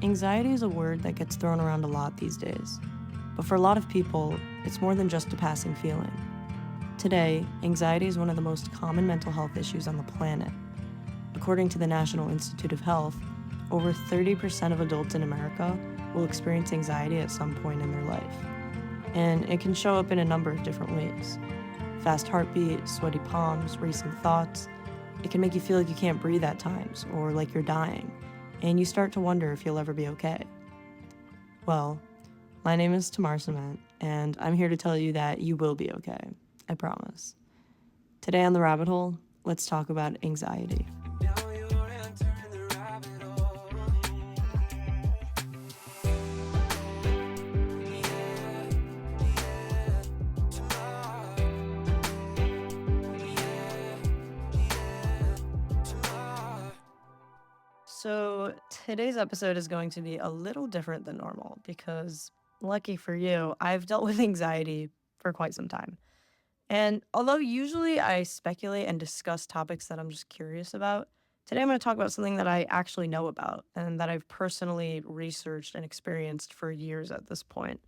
Anxiety is a word that gets thrown around a lot these days. But for a lot of people, it's more than just a passing feeling. Today, anxiety is one of the most common mental health issues on the planet. According to the National Institute of Health, over 30% of adults in America will experience anxiety at some point in their life. And it can show up in a number of different ways. Fast heartbeat, sweaty palms, racing thoughts. It can make you feel like you can't breathe at times or like you're dying, and you start to wonder if you'll ever be okay. Well, my name is Tamar Cement, and I'm here to tell you that you will be okay. I promise. Today on The Rabbit Hole, let's talk about anxiety. So, today's episode is going to be a little different than normal because, lucky for you, I've dealt with anxiety for quite some time. And although usually I speculate and discuss topics that I'm just curious about, today I'm going to talk about something that I actually know about and that I've personally researched and experienced for years at this point.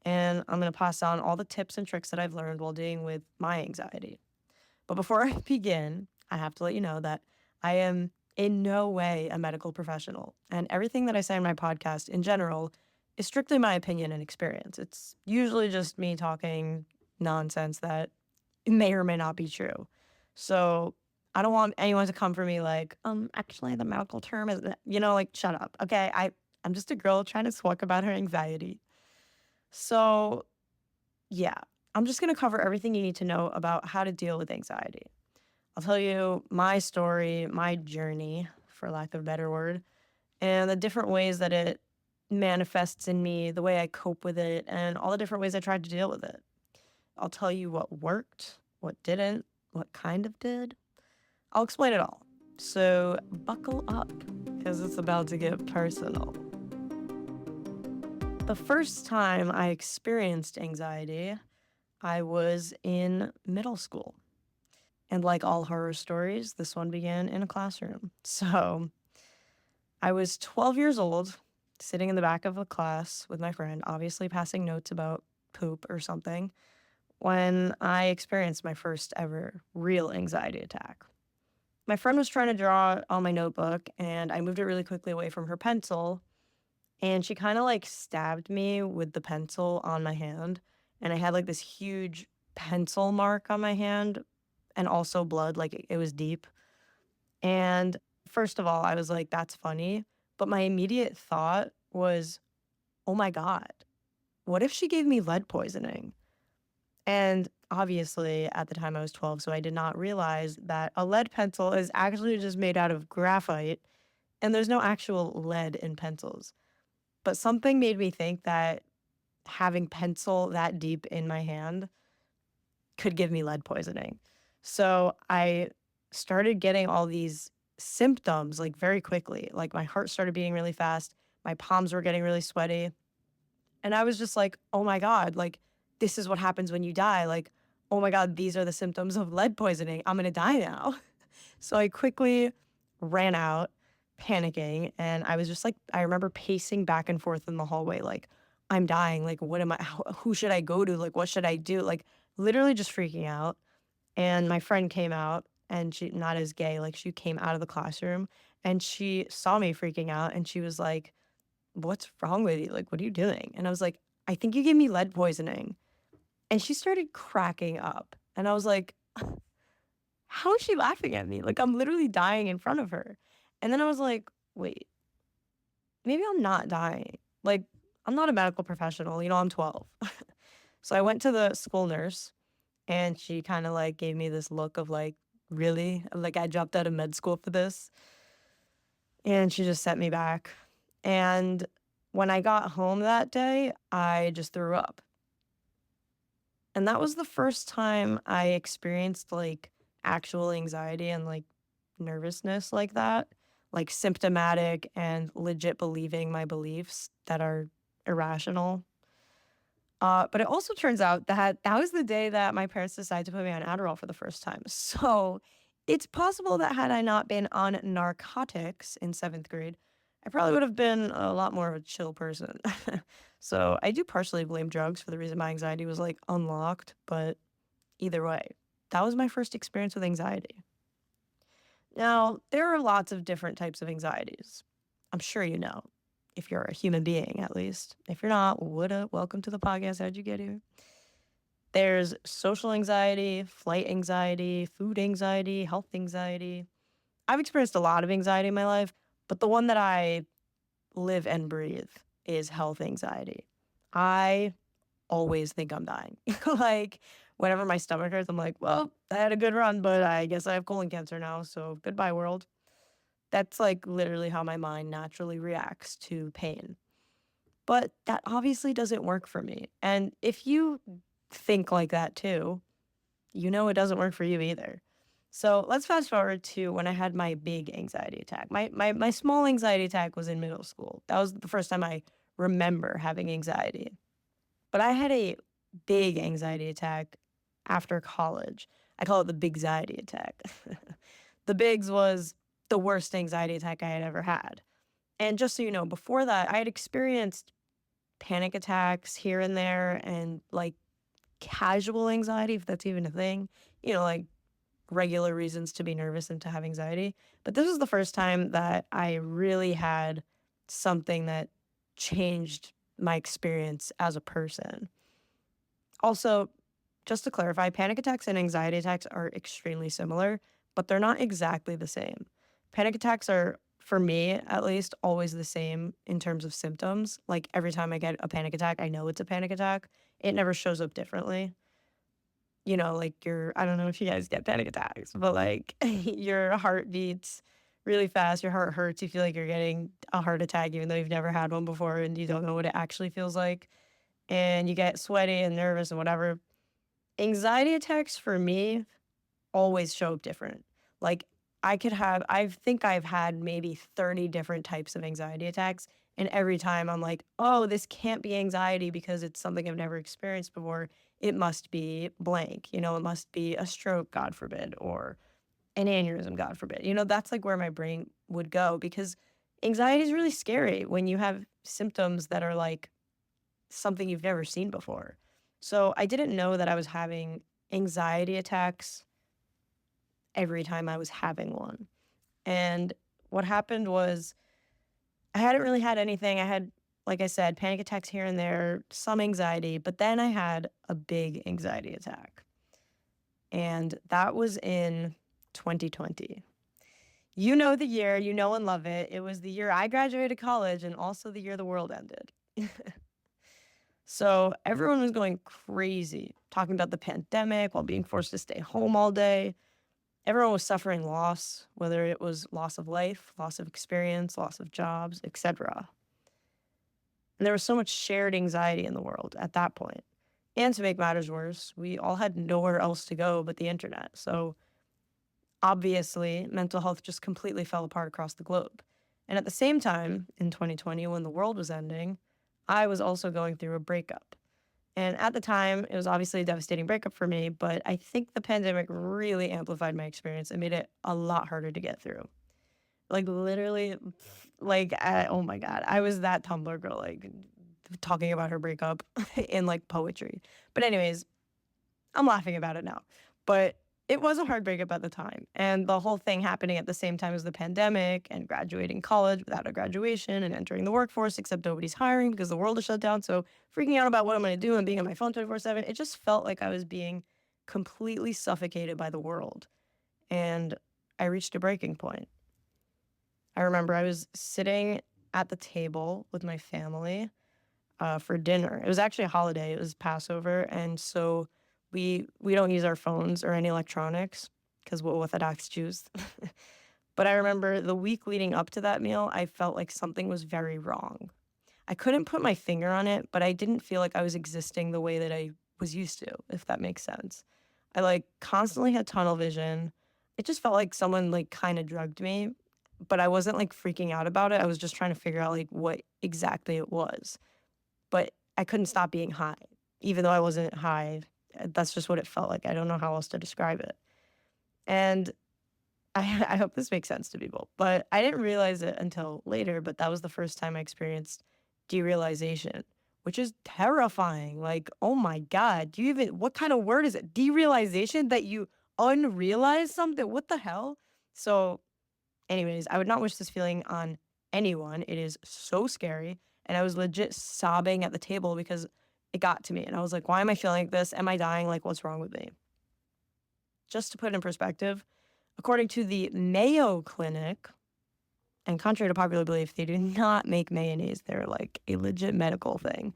And I'm going to pass on all the tips and tricks that I've learned while dealing with my anxiety. But before I begin, I have to let you know that I am in no way a medical professional. And everything that I say in my podcast in general is strictly my opinion and experience. It's usually just me talking nonsense that may or may not be true. So I don't want anyone to come for me like, actually the medical term is, like, shut up. Okay. I'm just a girl trying to talk about her anxiety. So yeah, I'm just going to cover everything you need to know about how to deal with anxiety. I'll tell you my story, my journey, for lack of a better word, and the different ways that it manifests in me, the way I cope with it, and all the different ways I tried to deal with it. I'll tell you what worked, what didn't, what kind of did. I'll explain it all. So buckle up, because it's about to get personal. The first time I experienced anxiety, I was in middle school. And like all horror stories, this one began in a classroom. So I was 12 years old, sitting in the back of a class with my friend, obviously passing notes about poop or something, when I experienced my first ever real anxiety attack. My friend was trying to draw on my notebook, and I moved it really quickly away from her pencil, and she kind of like stabbed me with the pencil on my hand, and I had like this huge pencil mark on my hand and also blood, like it was deep. And first of all, I was like, that's funny. But my immediate thought was, oh my God, what if she gave me lead poisoning? And obviously, at the time I was 12, so I did not realize that a lead pencil is actually just made out of graphite and there's no actual lead in pencils. But something made me think that having pencil that deep in my hand could give me lead poisoning. So I started getting all these symptoms like very quickly. Like my heart started beating really fast, my palms were getting really sweaty. And I was just like, oh my God, like this is what happens when you die. Like, oh my God, these are the symptoms of lead poisoning. I'm going to die now. So I quickly ran out, panicking. And I was just like, I remember pacing back and forth in the hallway, like, I'm dying. Like, what am I, who should I go to? Like, what should I do? Like, literally just freaking out. And my friend came out and she, not as gay, like she came out of the classroom and she saw me freaking out and she was like, what's wrong with you? Like, what are you doing? And I was like, I think you gave me lead poisoning. And she started cracking up. And I was like, how is she laughing at me? Like, I'm literally dying in front of her. And then I was like, wait, maybe I'm not dying. Like, I'm not a medical professional. I'm 12. So I went to the school nurse and she kind of like gave me this look of like, really? Like I dropped out of med school for this. And she just sent me back. And when I got home that day, I just threw up. And that was the first time I experienced like actual anxiety and like nervousness like that, like symptomatic and legit believing my beliefs that are irrational. But it also turns out that that was the day that my parents decided to put me on Adderall for the first time. So it's possible that had I not been on narcotics in seventh grade, I probably would have been a lot more of a chill person. So I do partially blame drugs for the reason my anxiety was like unlocked, but either way, that was my first experience with anxiety. Now, there are lots of different types of anxieties. I'm sure you know, if you're a human being at least. If you're not, what up? Welcome to the podcast. How'd you get here? There's social anxiety, flight anxiety, food anxiety, health anxiety. I've experienced a lot of anxiety in my life, but the one that I live and breathe is health anxiety. I always think I'm dying. Like, whenever my stomach hurts, I'm like, well, I had a good run, but I guess I have colon cancer now, so goodbye, world. That's like literally how my mind naturally reacts to pain. But that obviously doesn't work for me. And if you think like that too, you know it doesn't work for you either. So let's fast forward to when I had my big anxiety attack. My small anxiety attack was in middle school. That was the first time I remember having anxiety. But I had a big anxiety attack after college. I call it the big anxiety attack. The bigs was the worst anxiety attack I had ever had. And just so you know, before that, I had experienced panic attacks here and there and like casual anxiety, if that's even a thing, like regular reasons to be nervous and to have anxiety. But this was the first time that I really had something that changed my experience as a person. Also, just to clarify, panic attacks and anxiety attacks are extremely similar, but they're not exactly the same. Panic attacks are, for me at least, always the same in terms of symptoms. Like every time I get a panic attack, I know it's a panic attack. It never shows up differently. Like I don't know if you guys get panic attacks, but like your heart beats really fast, your heart hurts, you feel like you're getting a heart attack even though you've never had one before and you don't know what it actually feels like. And you get sweaty and nervous and whatever. Anxiety attacks for me always show up different. Like I think I've had maybe 30 different types of anxiety attacks. And every time I'm like, oh, this can't be anxiety because it's something I've never experienced before. It must be blank. It must be a stroke, God forbid, or an aneurysm, God forbid. That's like where my brain would go because anxiety is really scary when you have symptoms that are like something you've never seen before. So I didn't know that I was having anxiety attacks every time I was having one. And what happened was I hadn't really had anything. I had, like I said, panic attacks here and there, some anxiety, but then I had a big anxiety attack. And that was in 2020. You know the year, you know and love it. It was the year I graduated college and also the year the world ended. So everyone was going crazy, talking about the pandemic while being forced to stay home all day. Everyone was suffering loss, whether it was loss of life, loss of experience, loss of jobs, etc. And there was so much shared anxiety in the world at that point. And to make matters worse, we all had nowhere else to go but the internet. So obviously, mental health just completely fell apart across the globe. And at the same time, in 2020, when the world was ending, I was also going through a breakup. And at the time, it was obviously a devastating breakup for me, but I think the pandemic really amplified my experience and made it a lot harder to get through. Like literally, oh my God, I was that Tumblr girl, like talking about her breakup in like poetry. But anyways, I'm laughing about it now. But it was a hard breakup at the time. And the whole thing happening at the same time as the pandemic and graduating college without a graduation and entering the workforce, except nobody's hiring because the world is shut down. So freaking out about what I'm going to do and being on my phone 24/7, it just felt like I was being completely suffocated by the world. And I reached a breaking point. I remember I was sitting at the table with my family for dinner. It was actually a holiday. It was Passover, and so we don't use our phones or any electronics because we're Orthodox Jews. But I remember the week leading up to that meal, I felt like something was very wrong. I couldn't put my finger on it, but I didn't feel like I was existing the way that I was used to, if that makes sense. I like constantly had tunnel vision. It just felt like someone like kind of drugged me, but I wasn't like freaking out about it. I was just trying to figure out like what exactly it was. But I couldn't stop being high, even though I wasn't high. That's just what it felt like. I don't know how else to describe it. And I hope this makes sense to people, but I didn't realize it until later, but that was the first time I experienced derealization, which is terrifying. Like, oh my God, do you even, what kind of word is it? Derealization that you unrealize something? What the hell? So, anyways, I would not wish this feeling on anyone. It is so scary. And I was legit sobbing at the table because it got to me. And I was like, why am I feeling like this? Am I dying? Like, what's wrong with me? Just to put it in perspective, according to the Mayo Clinic, and contrary to popular belief, they do not make mayonnaise. They're like a legit medical thing.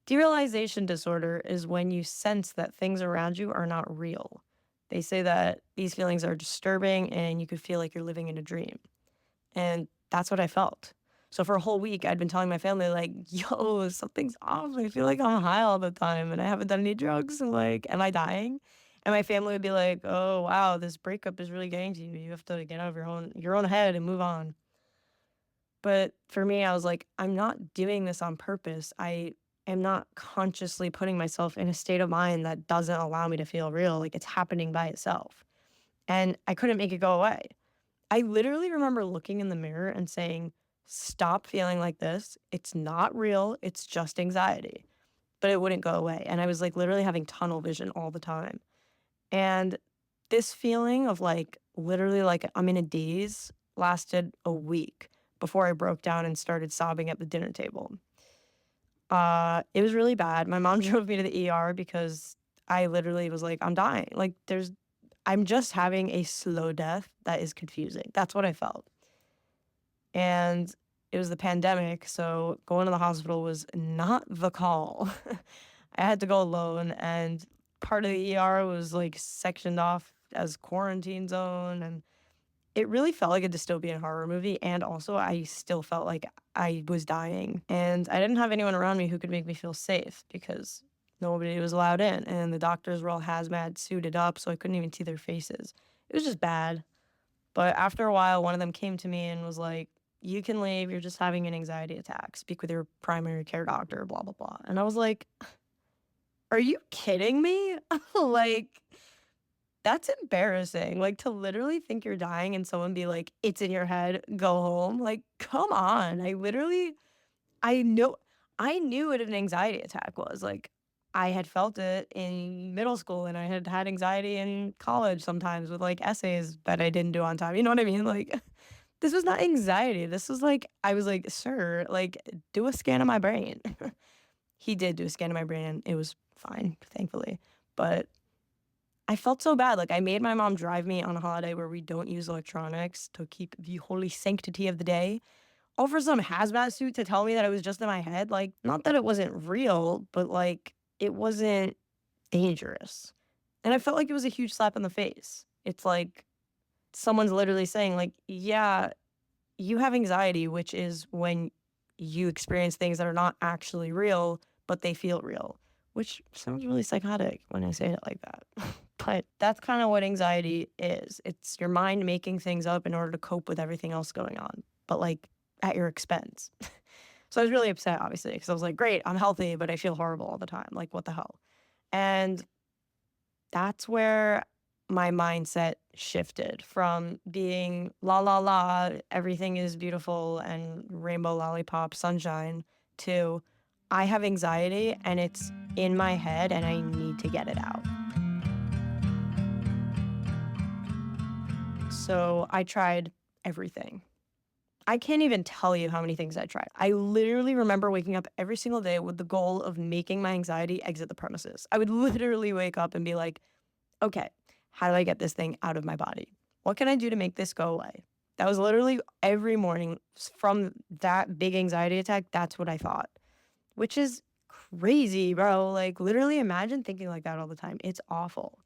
Derealization disorder is when you sense that things around you are not real. They say that these feelings are disturbing and you could feel like you're living in a dream. And that's what I felt. So for a whole week, I'd been telling my family, like, yo, something's off. I feel like I'm high all the time and I haven't done any drugs. And like, am I dying? And my family would be like, oh, wow, this breakup is really getting to you. You have to get out of your own head and move on. But for me, I was like, I'm not doing this on purpose. I am not consciously putting myself in a state of mind that doesn't allow me to feel real. Like it's happening by itself. And I couldn't make it go away. I literally remember looking in the mirror and saying, stop feeling like this. It's not real. It's just anxiety. But it wouldn't go away. And I was like literally having tunnel vision all the time. And this feeling of like literally like I'm in a daze lasted a week before I broke down and started sobbing at the dinner table. It was really bad. My mom drove me to the ER because I literally was like, I'm dying. Like I'm just having a slow death that is confusing. That's what I felt. And it was the pandemic, so going to the hospital was not the call. I had to go alone, and part of the ER was like sectioned off as quarantine zone, and it really felt like a dystopian horror movie. And also, I still felt like I was dying, and I didn't have anyone around me who could make me feel safe because nobody was allowed in, and the doctors were all hazmat suited up, so I couldn't even see their faces. It was just bad. But after a while, one of them came to me and was like, you can leave. You're just having an anxiety attack. Speak with your primary care doctor, blah, blah, blah. And I was like, are you kidding me? Like, that's embarrassing. Like, to literally think you're dying and someone be like, it's in your head, go home. Like, come on. I know, I knew what an anxiety attack was. Like, I had felt it in middle school and I had had anxiety in college sometimes with like essays that I didn't do on time. You know what I mean? Like, this was not anxiety. This was like, I was like, sir, like, do a scan of my brain. He did do a scan of my brain and it was fine, thankfully. But I felt so bad. Like, I made my mom drive me on a holiday where we don't use electronics to keep the holy sanctity of the day. All for some hazmat suit to tell me that it was just in my head. Like, not that it wasn't real, but like, it wasn't dangerous. And I felt like it was a huge slap in the face. It's like someone's literally saying, like, yeah, you have anxiety, which is when you experience things that are not actually real, but they feel real, which sounds really psychotic when I say it like that. But that's kind of what anxiety is. It's your mind making things up in order to cope with everything else going on, but like at your expense. So I was really upset, obviously, because I was like, great, I'm healthy, but I feel horrible all the time. Like, what the hell? And that's where my mindset shifted from being la la la, everything is beautiful and rainbow lollipop sunshine to I have anxiety and it's in my head and I need to get it out. So I tried everything. I can't even tell you how many things I tried. I literally remember waking up every single day with the goal of making my anxiety exit the premises. I would literally wake up and be like, okay, how do I get this thing out of my body? What can I do to make this go away? That was literally every morning from that big anxiety attack. That's what I thought, which is crazy, bro. Like, literally imagine thinking like that all the time. It's awful.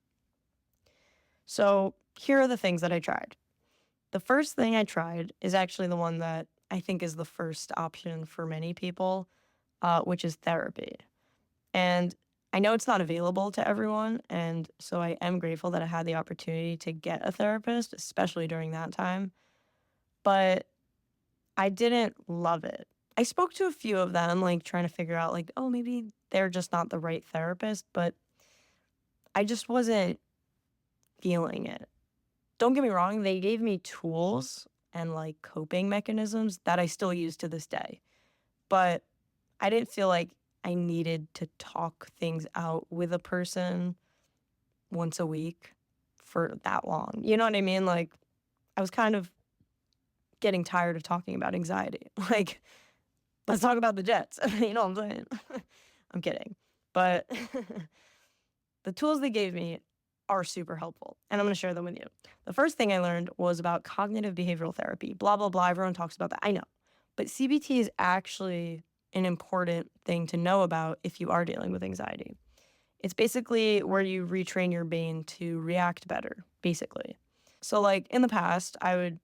So, here are the things that I tried. The first thing I tried is actually the one that I think is the first option for many people, which is therapy. And I know it's not available to everyone, and so I am grateful that I had the opportunity to get a therapist, especially during that time, but I didn't love it. I spoke to a few of them, like, trying to figure out, like, oh, maybe they're just not the right therapist, but I just wasn't feeling it. Don't get me wrong, they gave me tools and, like, coping mechanisms that I still use to this day, but I didn't feel like I needed to talk things out with a person once a week for that long, you know what I mean? Like, I was kind of getting tired of talking about anxiety. Like, let's talk about the Jets. You know what I'm saying? I'm kidding. But the tools they gave me are super helpful, and I'm going to share them with you. The first thing I learned was about cognitive behavioral therapy. Blah, blah, blah. Everyone talks about that. I know. But CBT is actually an important thing to know about if you are dealing with anxiety. It's basically where you retrain your brain to react better, basically. So, like in the past, I would,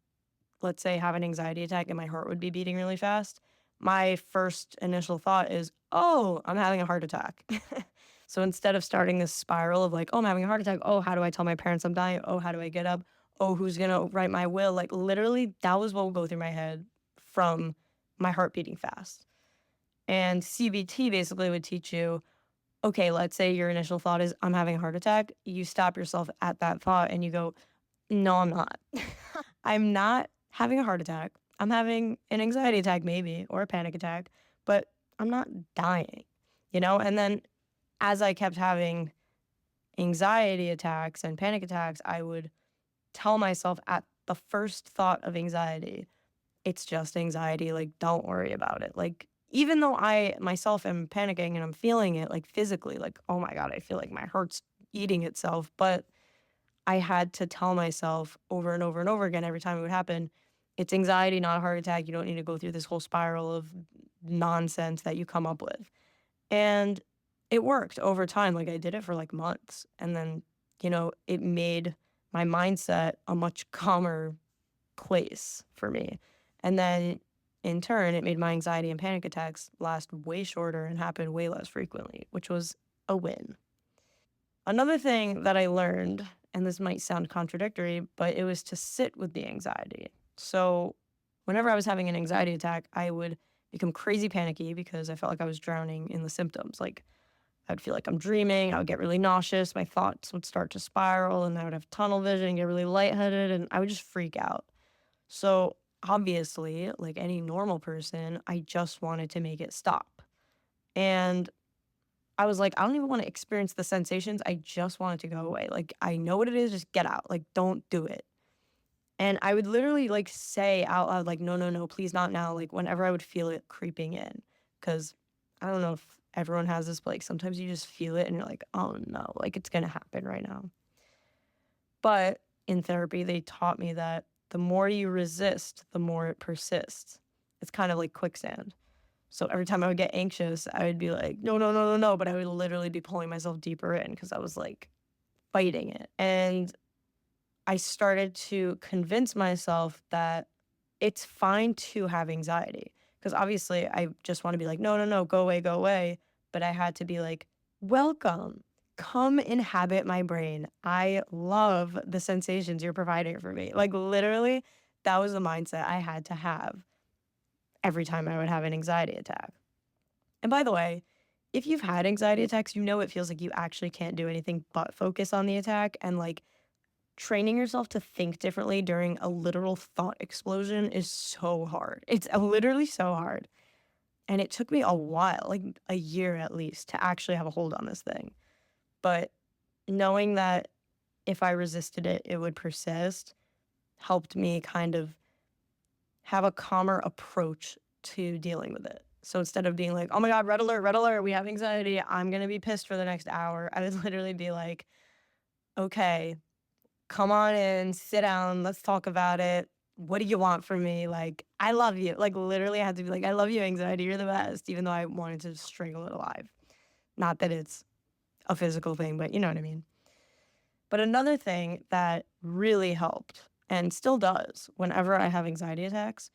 let's say, have an anxiety attack and my heart would be beating really fast. My first initial thought is, oh, I'm having a heart attack. So instead of starting this spiral of like, oh, I'm having a heart attack. Oh, how do I tell my parents I'm dying? Oh, how do I get up? Oh, who's going to write my will? Like literally, that was what would go through my head from my heart beating fast. And CBT basically would teach you, okay, let's say your initial thought is, I'm having a heart attack. You stop yourself at that thought and you go, no, I'm not. I'm not having a heart attack. I'm having an anxiety attack, maybe, or a panic attack, but I'm not dying, you know? And then as I kept having anxiety attacks and panic attacks, I would tell myself at the first thought of anxiety, it's just anxiety. Like, don't worry about it. Like, even though I myself am panicking and I'm feeling it, like physically, like, oh my God, I feel like my heart's eating itself. But I had to tell myself over and over and over again every time it would happen, it's anxiety, not a heart attack. You don't need to go through this whole spiral of nonsense that you come up with. And it worked over time. Like I did it for like months. And then, it made my mindset a much calmer place for me. And then in turn, it made my anxiety and panic attacks last way shorter and happen way less frequently, which was a win. Another thing that I learned, and this might sound contradictory, but it was to sit with the anxiety. So, whenever I was having an anxiety attack, I would become crazy panicky because I felt like I was drowning in the symptoms. Like, I'd feel like I'm dreaming, I would get really nauseous, my thoughts would start to spiral, and I would have tunnel vision and get really lightheaded, and I would just freak out. So, obviously, like any normal person, I just wanted to make it stop. And I was like, I don't even want to experience the sensations. I just want it to go away. Like, I know what it is. Just get out. Like, don't do it. And I would literally like say out loud, like, no, no, no, please not now. Like, whenever I would feel it creeping in. Cause I don't know if everyone has this, but like sometimes you just feel it and you're like, oh no, like it's going to happen right now. But in therapy, they taught me that the more you resist, the more it persists. It's kind of like quicksand. So every time I would get anxious, I would be like, no, no, no, no, no. But I would literally be pulling myself deeper in because I was like fighting it. And I started to convince myself that it's fine to have anxiety. Because obviously I just want to be like, no, no, no, go away, go away. But I had to be like, welcome, come inhabit my brain. I love the sensations you're providing for me. Like literally, that was the mindset I had to have every time I would have an anxiety attack. And by the way, if you've had anxiety attacks, you know it feels like you actually can't do anything but focus on the attack. And like training yourself to think differently during a literal thought explosion is so hard. It's literally so hard. And it took me a while, like a year at least, to actually have a hold on this thing. But knowing that if I resisted it, it would persist helped me kind of have a calmer approach to dealing with it. So instead of being like, oh my God, red alert, we have anxiety, I'm going to be pissed for the next hour, I would literally be like, okay, come on in, sit down, let's talk about it. What do you want from me? Like, I love you. Like, literally, I had to be like, I love you, anxiety, you're the best, even though I wanted to strangle it alive. Not that it's a physical thing, but you know what I mean. But another thing that really helped and still does whenever I have anxiety attacks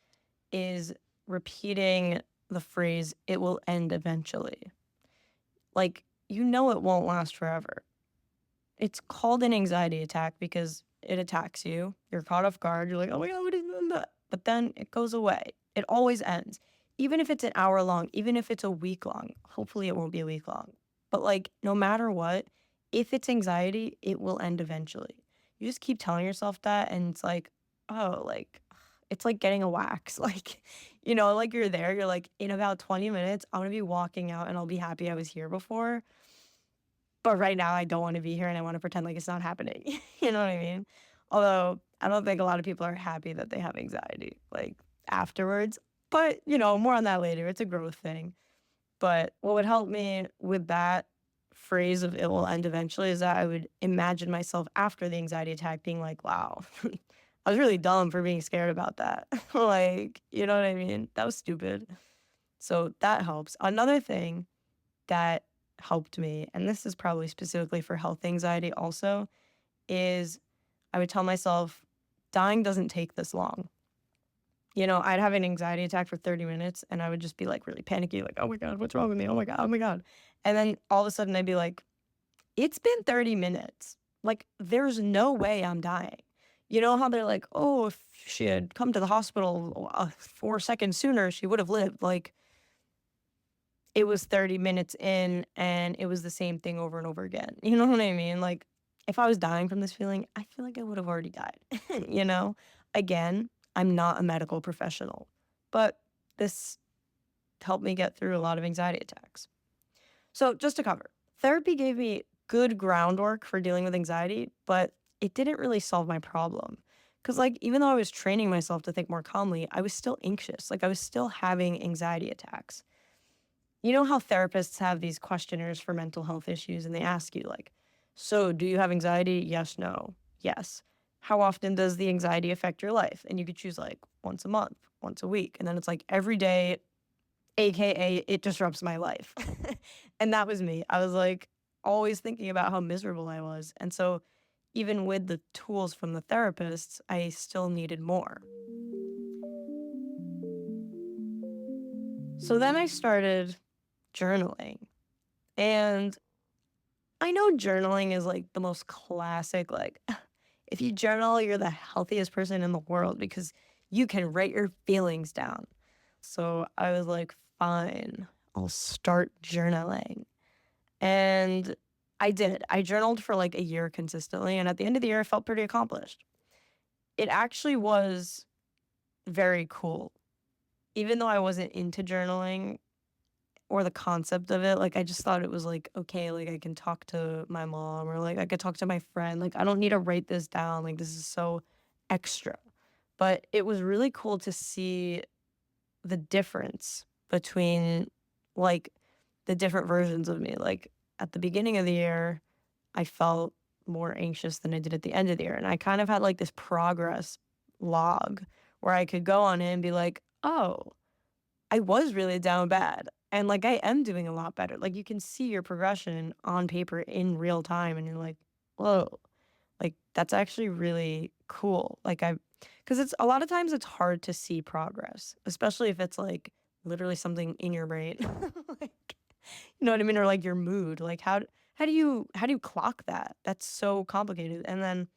is repeating the phrase, it will end eventually. Like, it won't last forever. It's called an anxiety attack because it attacks you. You're caught off guard. You're like, oh my God, what is that? But then it goes away. It always ends. Even if it's an hour long, even if it's a week long, hopefully it won't be a week long. But like, no matter what, if it's anxiety, it will end eventually. you just keep telling yourself that, and it's like, oh, like, it's like getting a wax. Like, like you're there, you're like, in about 20 minutes, I'm gonna be walking out and I'll be happy I was here before. But right now, I don't want to be here and I want to pretend like it's not happening. You know what I mean? Although I don't think a lot of people are happy that they have anxiety like afterwards. But, more on that later. It's a growth thing. But what would help me with that phrase of it will end eventually is that I would imagine myself after the anxiety attack being like, wow, I was really dumb for being scared about that. Like, you know what I mean? That was stupid. So that helps. Another thing that helped me, and this is probably specifically for health anxiety also, is I would tell myself, dying doesn't take this long. I'd have an anxiety attack for 30 minutes and I would just be like really panicky, like, oh my God, what's wrong with me? Oh my God, oh my God. And then all of a sudden I'd be like, it's been 30 minutes. Like, there's no way I'm dying. You know how they're like, oh, if she had come to the hospital 4 seconds sooner, she would have lived. Like, it was 30 minutes in and it was the same thing over and over again. You know what I mean? Like, if I was dying from this feeling, I feel like I would have already died. you know? Again, I'm not a medical professional, but this helped me get through a lot of anxiety attacks. So, just to cover, therapy gave me good groundwork for dealing with anxiety, but it didn't really solve my problem. Because, like, even though I was training myself to think more calmly, I was still anxious. Like, I was still having anxiety attacks. You know how therapists have these questionnaires for mental health issues and they ask you, like, so do you have anxiety? Yes, no, yes. How often does the anxiety affect your life? And you could choose like once a month, once a week. And then it's like every day, AKA, it disrupts my life. And that was me. I was like always thinking about how miserable I was. And so even with the tools from the therapists, I still needed more. So then I started journaling. And I know journaling is like the most classic, like, if you journal, you're the healthiest person in the world because you can write your feelings down. So I was like, fine, I'll start journaling. And I did. I journaled for like a year consistently. And at the end of the year, I felt pretty accomplished. It actually was very cool. Even though I wasn't into journaling, or the concept of it, like, I just thought it was, like, okay, like, I can talk to my mom or, like, I could talk to my friend, like, I don't need to write this down, like, this is so extra. But it was really cool to see the difference between, like, the different versions of me. Like, at the beginning of the year, I felt more anxious than I did at the end of the year, and I kind of had, like, this progress log where I could go on it and be like, "Oh, I was really down bad. And like I am doing a lot better. Like you can see your progression on paper in real time and you're like, whoa, like that's actually really cool. Because it's a lot of times it's hard to see progress, especially if it's like literally something in your brain. Like, you know what I mean? Or like your mood. Like how do you clock that? That's so complicated. And then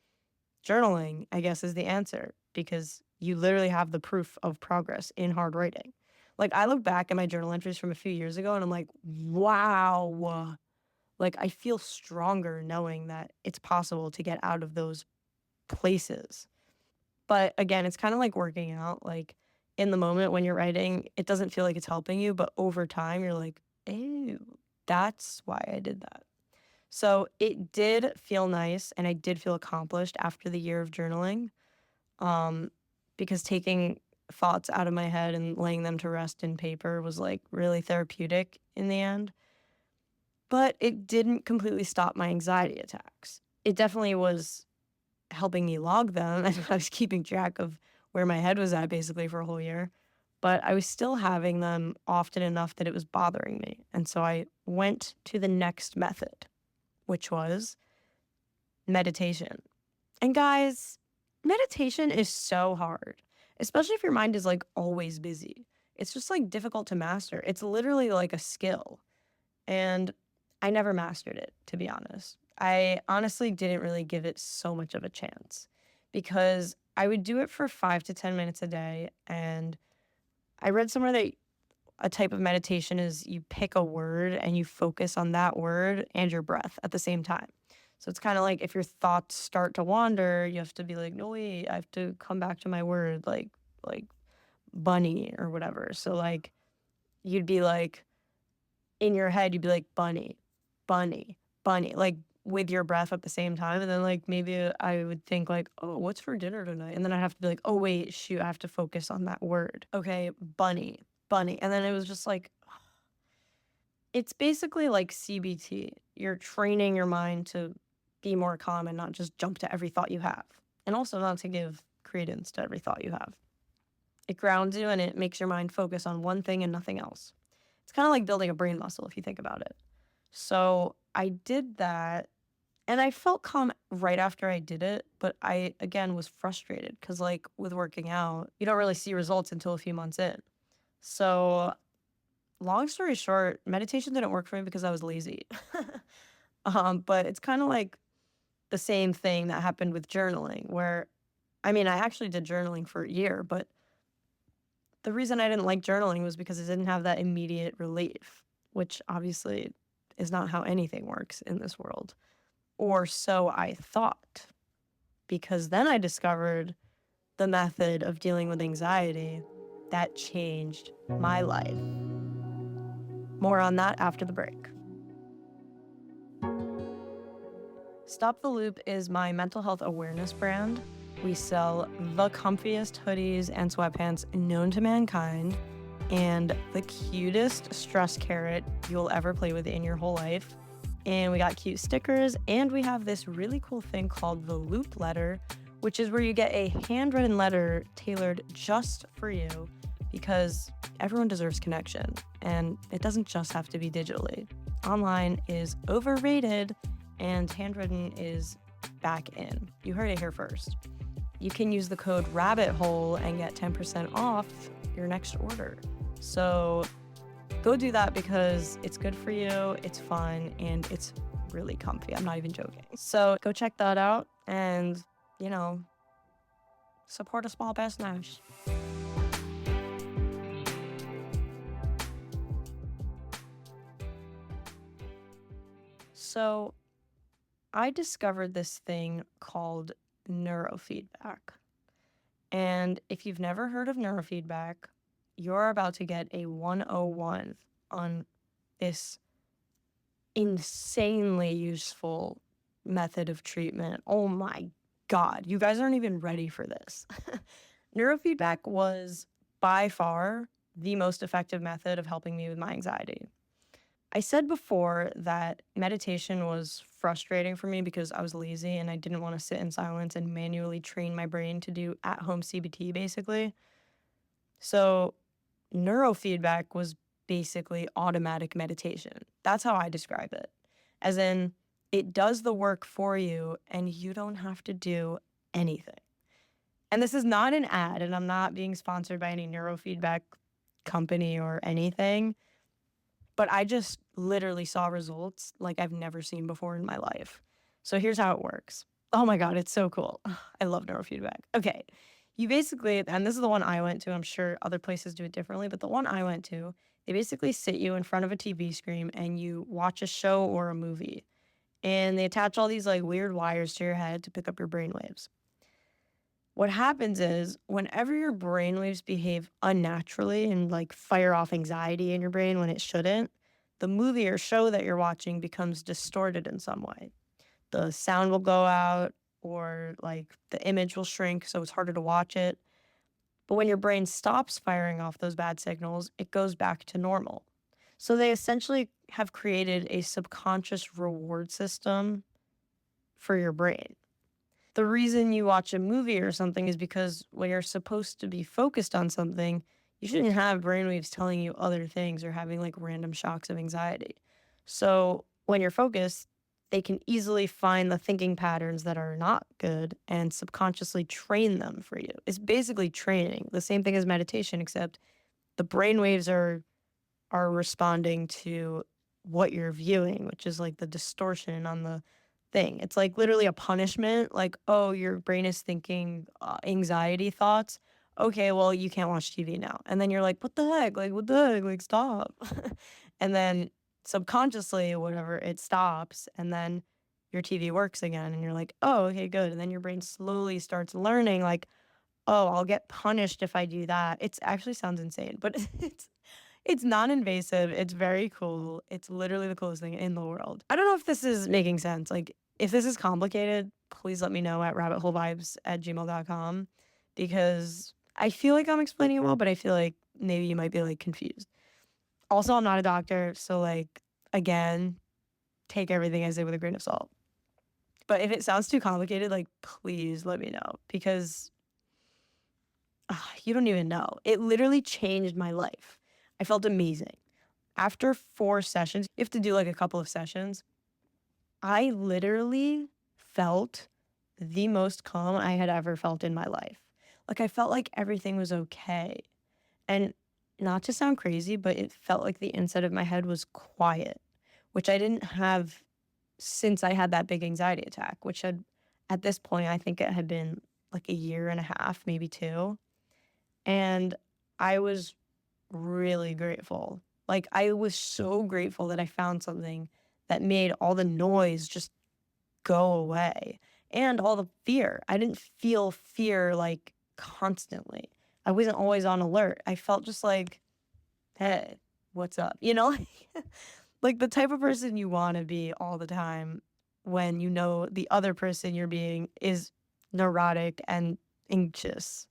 journaling, I guess, is the answer because you literally have the proof of progress in hard writing. Like, I look back at my journal entries from a few years ago and I'm like, wow. Like, I feel stronger knowing that it's possible to get out of those places. But again, it's kind of like working out. Like, in the moment when you're writing, it doesn't feel like it's helping you. But over time, you're like, ew, that's why I did that. So it did feel nice and I did feel accomplished after the year of journaling, um, because taking thoughts out of my head and laying them to rest in paper was like really therapeutic in the end. But it didn't completely stop my anxiety attacks. It definitely was helping me log them and I was keeping track of where my head was at basically for a whole year. But I was still having them often enough that it was bothering me. And so I went to the next method, which was meditation. And guys, meditation is so hard, especially if your mind is like always busy. It's just like difficult to master. It's literally like a skill. And I never mastered it, to be honest. I honestly didn't really give it so much of a chance because I would do it for 5 to 10 minutes a day. And I read somewhere that a type of meditation is you pick a word and you focus on that word and your breath at the same time. So it's kind of like if your thoughts start to wander, you have to be like, no, wait, I have to come back to my word, like bunny or whatever. So like you'd be like in your head, you'd be like bunny, bunny, bunny, like with your breath at the same time. And then like maybe I would think like, oh, what's for dinner tonight? And then I'd have to be like, oh wait, shoot, I have to focus on that word. Okay, bunny, bunny. And then it was just like it's basically like CBT. You're training your mind to be more calm and not just jump to every thought you have. And also not to give credence to every thought you have. It grounds you and it makes your mind focus on one thing and nothing else. It's kind of like building a brain muscle if you think about it. So I did that and I felt calm right after I did it, but I again was frustrated because like with working out, you don't really see results until a few months in. So long story short, meditation didn't work for me because I was lazy. But it's kind of like the same thing that happened with journaling, where I mean, I actually did journaling for a year, but the reason I didn't like journaling was because it didn't have that immediate relief, which obviously is not how anything works in this world. Or so I thought, because then I discovered the method of dealing with anxiety that changed my life. More on that after the break. Stop the Loop is my mental health awareness brand. We sell the comfiest hoodies and sweatpants known to mankind and the cutest stress carrot you'll ever play with in your whole life. And we got cute stickers, and we have this really cool thing called the Loop Letter, which is where you get a handwritten letter tailored just for you because everyone deserves connection, and it doesn't just have to be digitally. Online is overrated, and handwritten is back in. You heard it here first. You can use the code Rabbit Hole and get 10% off your next order. So go do that because it's good for you, it's fun, and it's really comfy. I'm not even joking. So go check that out and, support a small business. So I discovered this thing called neurofeedback. And if you've never heard of neurofeedback, you're about to get a 101 on this insanely useful method of treatment. Oh my God, you guys aren't even ready for this. Neurofeedback was by far the most effective method of helping me with my anxiety. I said before that meditation was frustrating for me because I was lazy and I didn't want to sit in silence and manually train my brain to do at-home CBT, basically. So neurofeedback was basically automatic meditation. That's how I describe it. As in, it does the work for you and you don't have to do anything. And this is not an ad, and I'm not being sponsored by any neurofeedback company or anything. But I just literally saw results like I've never seen before in my life. So here's how it works. Oh my God, it's so cool. I love neurofeedback. Okay. You basically, and this is the one I went to, I'm sure other places do it differently, but the one I went to, they basically sit you in front of a TV screen and you watch a show or a movie. And they attach all these like weird wires to your head to pick up your brainwaves. What happens is whenever your brainwaves behave unnaturally and like fire off anxiety in your brain when it shouldn't, the movie or show that you're watching becomes distorted in some way. The sound will go out or like the image will shrink, so it's harder to watch it. But when your brain stops firing off those bad signals, it goes back to normal. So they essentially have created a subconscious reward system for your brain. The reason you watch a movie or something is because when you're supposed to be focused on something, you shouldn't have brainwaves telling you other things or having like random shocks of anxiety. So when you're focused, they can easily find the thinking patterns that are not good and subconsciously train them for you. It's basically training, the same thing as meditation, except the brainwaves are responding to what you're viewing, which is like the distortion on the thing. It's like literally a punishment. Like, oh, your brain is thinking anxiety thoughts. Okay, well, you can't watch TV now. And then you're like, what the heck? Like, what the heck? Like, stop. And then subconsciously, whatever, it stops. And then your TV works again and you're like, oh, okay, good. And then your brain slowly starts learning, like, oh, I'll get punished if I do that. It actually sounds insane, but it's non-invasive. It's very cool. It's literally the coolest thing in the world. I don't know if this is making sense. Like, if this is complicated, please let me know at rabbitholevibes@gmail.com, because I feel like I'm explaining it well, but I feel like maybe you might be like confused. Also, I'm not a doctor, so like, again, take everything I say with a grain of salt. But if it sounds too complicated, like, please let me know, because you don't even know. It literally changed my life. I felt amazing. After 4 sessions, you have to do like a couple of sessions. I literally felt the most calm I had ever felt in my life. Like, I felt like everything was okay. And not to sound crazy, but it felt like the inside of my head was quiet, which I didn't have since I had that big anxiety attack, which had, at this point, I think it had been like a year and a half, maybe 2. And I was really grateful. Like, I was so grateful that I found something that made all the noise just go away and all the fear. I didn't feel fear like constantly. I wasn't always on alert. I felt just like, hey, what's up? You know, like the type of person you want to be all the time when you know the other person you're being is neurotic and anxious.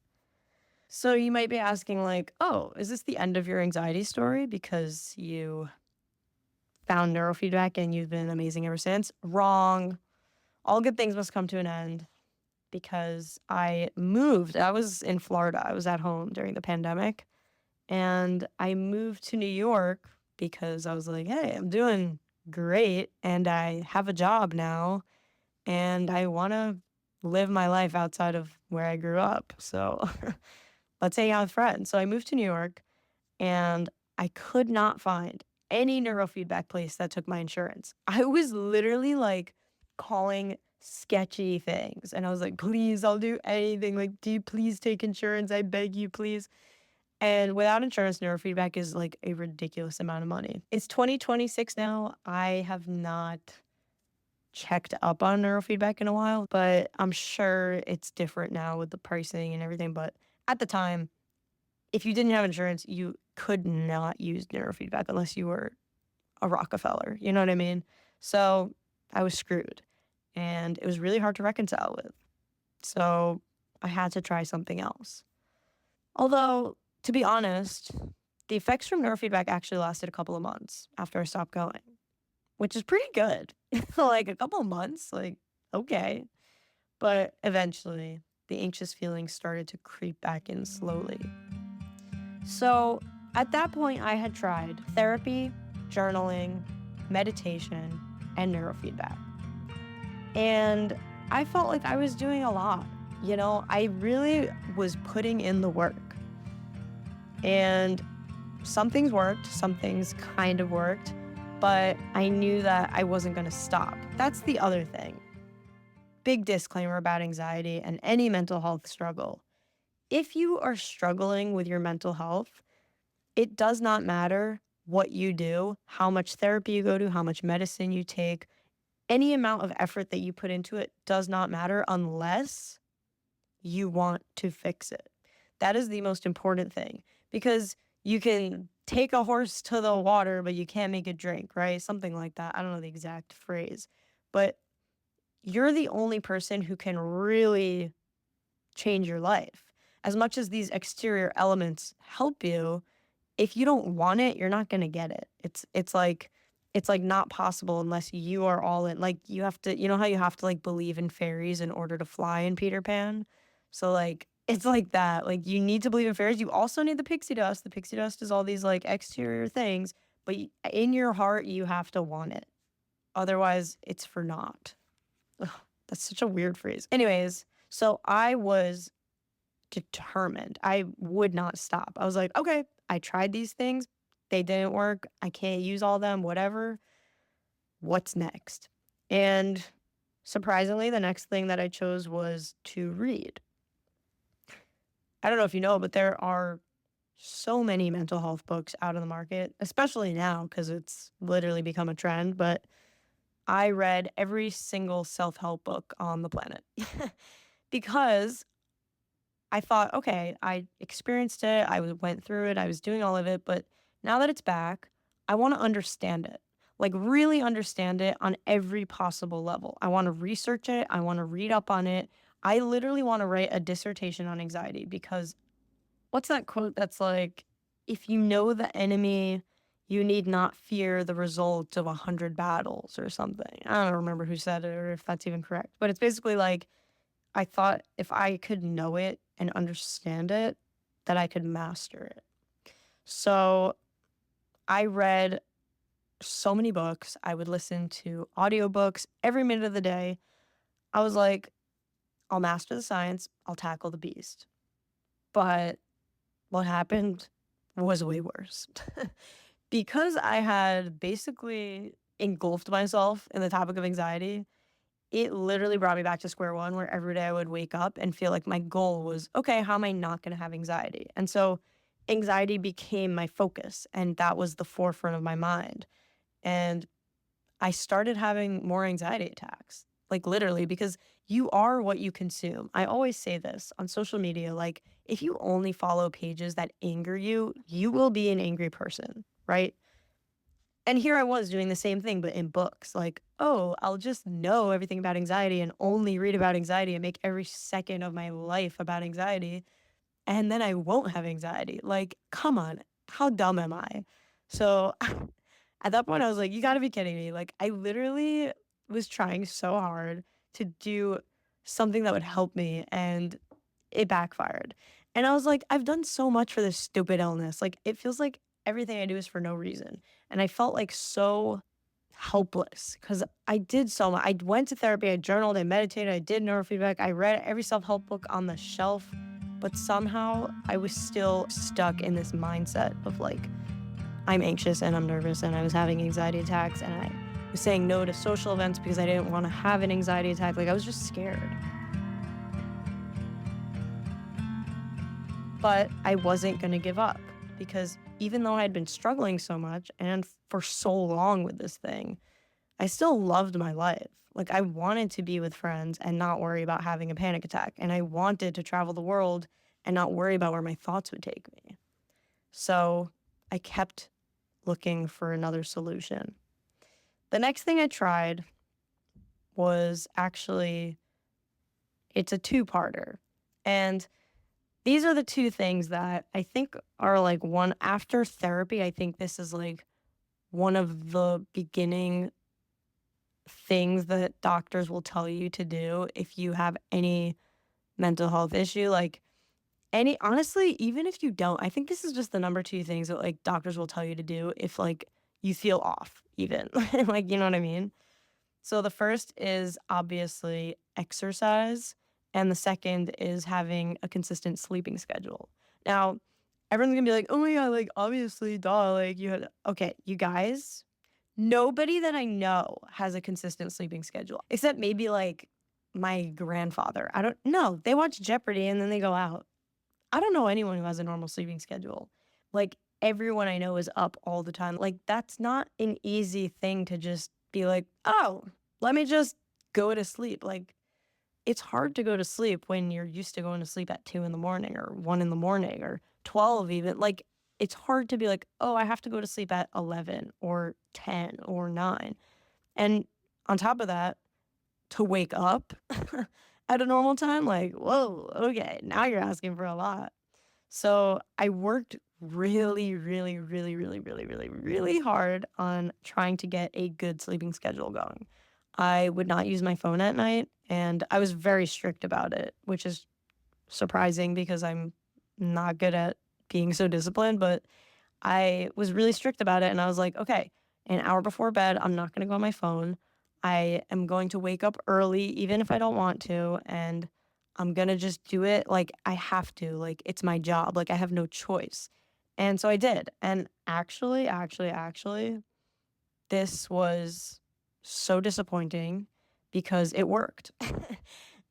So you might be asking, like, oh, is this the end of your anxiety story because you found neurofeedback and you've been amazing ever since? Wrong. All good things must come to an end, because I moved. I was in Florida. I was at home during the pandemic, and I moved to New York because I was like, hey, I'm doing great and I have a job now and I want to live my life outside of where I grew up. So let's hang out with friends. So I moved to New York, and I could not find any neurofeedback place that took my insurance. I was literally like calling sketchy things, and I was like, please, I'll do anything. Like, do you please take insurance? I beg you, please. And without insurance, neurofeedback is like a ridiculous amount of money. It's 2026 now. I have not checked up on neurofeedback in a while, but I'm sure it's different now with the pricing and everything. But at the time, if you didn't have insurance, you could not use neurofeedback unless you were a Rockefeller. You know what I mean? So I was screwed, and it was really hard to reconcile with. So I had to try something else. Although, to be honest, the effects from neurofeedback actually lasted a couple of months after I stopped going, which is pretty good. Like, a couple of months, like, okay. But eventually, the anxious feelings started to creep back in slowly. So at that point, I had tried therapy, journaling, meditation, and neurofeedback. And I felt like I was doing a lot. You know, I really was putting in the work. And some things worked, some things kind of worked, but I knew that I wasn't going to stop. That's the other thing. Big disclaimer about anxiety and any mental health struggle. If you are struggling with your mental health, it does not matter what you do, how much therapy you go to, how much medicine you take. Any amount of effort that you put into it does not matter unless you want to fix it. That is the most important thing, because you can take a horse to the water, but you can't make it drink, right? Something like that. I don't know the exact phrase, but you're the only person who can really change your life. As much as these exterior elements help you, if you don't want it, you're not going to get it. It's like not possible unless you are all in. Like, you have to, you know how you have to like believe in fairies in order to fly in Peter Pan? So like, it's like that. Like, you need to believe in fairies. You also need the pixie dust. The pixie dust is all these like exterior things, but in your heart, you have to want it. Otherwise, it's for naught. Ugh, that's such a weird phrase. Anyways, so I was determined. I would not stop. I was like, okay, I tried these things. They didn't work. I can't use all them, whatever. What's next? And surprisingly, the next thing that I chose was to read. I don't know if you know, but there are so many mental health books out on the market, especially now because it's literally become a trend. But I read every single self-help book on the planet because I thought, okay, I experienced it, went through it, I was doing all of it, but now that it's back, I want to understand it. Like, really understand it on every possible level. I want to research it, I want to read up on it. I literally want to write a dissertation on anxiety because what's that quote that's like, if you know the enemy, you need not fear the result of 100 battles or something. I don't remember who said it or if that's even correct, but it's basically like, I thought if I could know it and understand it, that I could master it. So I read so many books. I would listen to audiobooks every minute of the day. I was like, I'll master the science, I'll tackle the beast. But what happened was way worse. Because I had basically engulfed myself in the topic of anxiety, it literally brought me back to square one where every day I would wake up and feel like my goal was, okay, how am I not going to have anxiety? And so anxiety became my focus, and that was the forefront of my mind. And I started having more anxiety attacks, like literally, because you are what you consume. I always say this on social media, like, if you only follow pages that anger you, you will be an angry person, right? And here I was doing the same thing, but in books. Like, oh, I'll just know everything about anxiety and only read about anxiety and make every second of my life about anxiety. And then I won't have anxiety. Like, come on, how dumb am I? So at that point, I was like, you gotta be kidding me. Like, I literally was trying so hard to do something that would help me, and it backfired. And I was like, I've done so much for this stupid illness. Like, it feels like everything I do is for no reason. And I felt like so helpless because I did so much. I went to therapy, I journaled, I meditated, I did neurofeedback, I read every self help book on the shelf. But somehow I was still stuck in this mindset of like, I'm anxious and I'm nervous and I was having anxiety attacks and I was saying no to social events because I didn't want to have an anxiety attack. Like, I was just scared. But I wasn't going to give up because even though I had been struggling so much and for so long with this thing, I still loved my life. Like, I wanted to be with friends and not worry about having a panic attack. And I wanted to travel the world and not worry about where my thoughts would take me. So I kept looking for another solution. The next thing I tried was actually, it's a two-parter. And these are the two things that I think are like one after therapy. I think this is like one of the beginning things that doctors will tell you to do if you have any mental health issue. Like, any, honestly, even if you don't, I think this is just the number two things that like doctors will tell you to do if like you feel off, even. Like, you know what I mean? So the first is obviously exercise, and the second is having a consistent sleeping schedule. Now, everyone's gonna be like, "Oh my god, like obviously, duh, like you had." Okay, you guys, nobody that I know has a consistent sleeping schedule except maybe like my grandfather. I don't know. They watch Jeopardy and then they go out. I don't know anyone who has a normal sleeping schedule. Like, everyone I know is up all the time. Like, that's not an easy thing to just be like, oh, let me just go to sleep. Like, it's hard to go to sleep when you're used to going to sleep at 2 in the morning or 1 in the morning or 12 even. Like, it's hard to be like, oh, I have to go to sleep at 11 or 10 or 9. And on top of that, to wake up at a normal time, like, whoa, okay, now you're asking for a lot. So I worked really, really, really, really, really, really, really hard on trying to get a good sleeping schedule going. I would not use my phone at night, and I was very strict about it, which is surprising because I'm not good at being so disciplined, but I was really strict about it. And I was like, okay, an hour before bed, I'm not going to go on my phone. I am going to wake up early, even if I don't want to. And I'm going to just do it like I have to. Like, it's my job. Like, I have no choice. And so I did. And actually, this was so disappointing because it worked.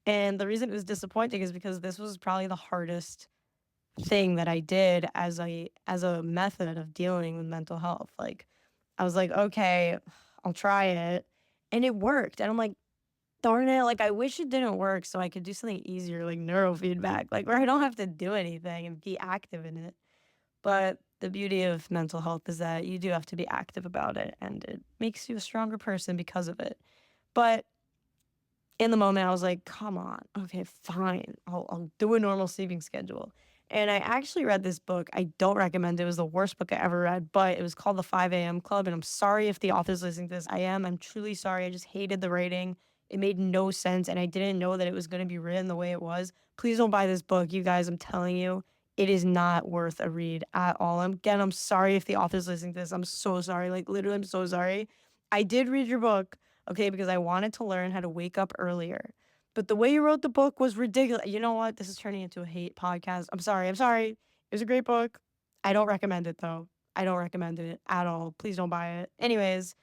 And the reason it was disappointing is because this was probably the hardest thing that I did as a method of dealing with mental health. Like, I was like, okay, I'll try it. And it worked. And I'm like, darn it, like, I wish it didn't work so I could do something easier, like neurofeedback, like, where I don't have to do anything and be active in it. But the beauty of mental health is that you do have to be active about it, and it makes you a stronger person because of it. But in the moment, I was like, "Come on. Okay, fine. I'll do a normal sleeping schedule." And I actually read this book. I don't recommend it. It was the worst book I ever read, but it was called The 5 AM Club, and I'm sorry if the author's listening to this. I'm truly sorry. I just hated the writing. It made no sense, and I didn't know that it was gonna be written the way it was. Please don't buy this book, you guys. I'm telling you, it is not worth a read at all. Again, I'm sorry if the author's listening to this. I'm so sorry. Like, literally, I'm so sorry. I did read your book, okay, because I wanted to learn how to wake up earlier. But the way you wrote the book was ridiculous. You know what? This is turning into a hate podcast. I'm sorry. I'm sorry. It was a great book. I don't recommend it though. I don't recommend it at all. Please don't buy it. Anyways,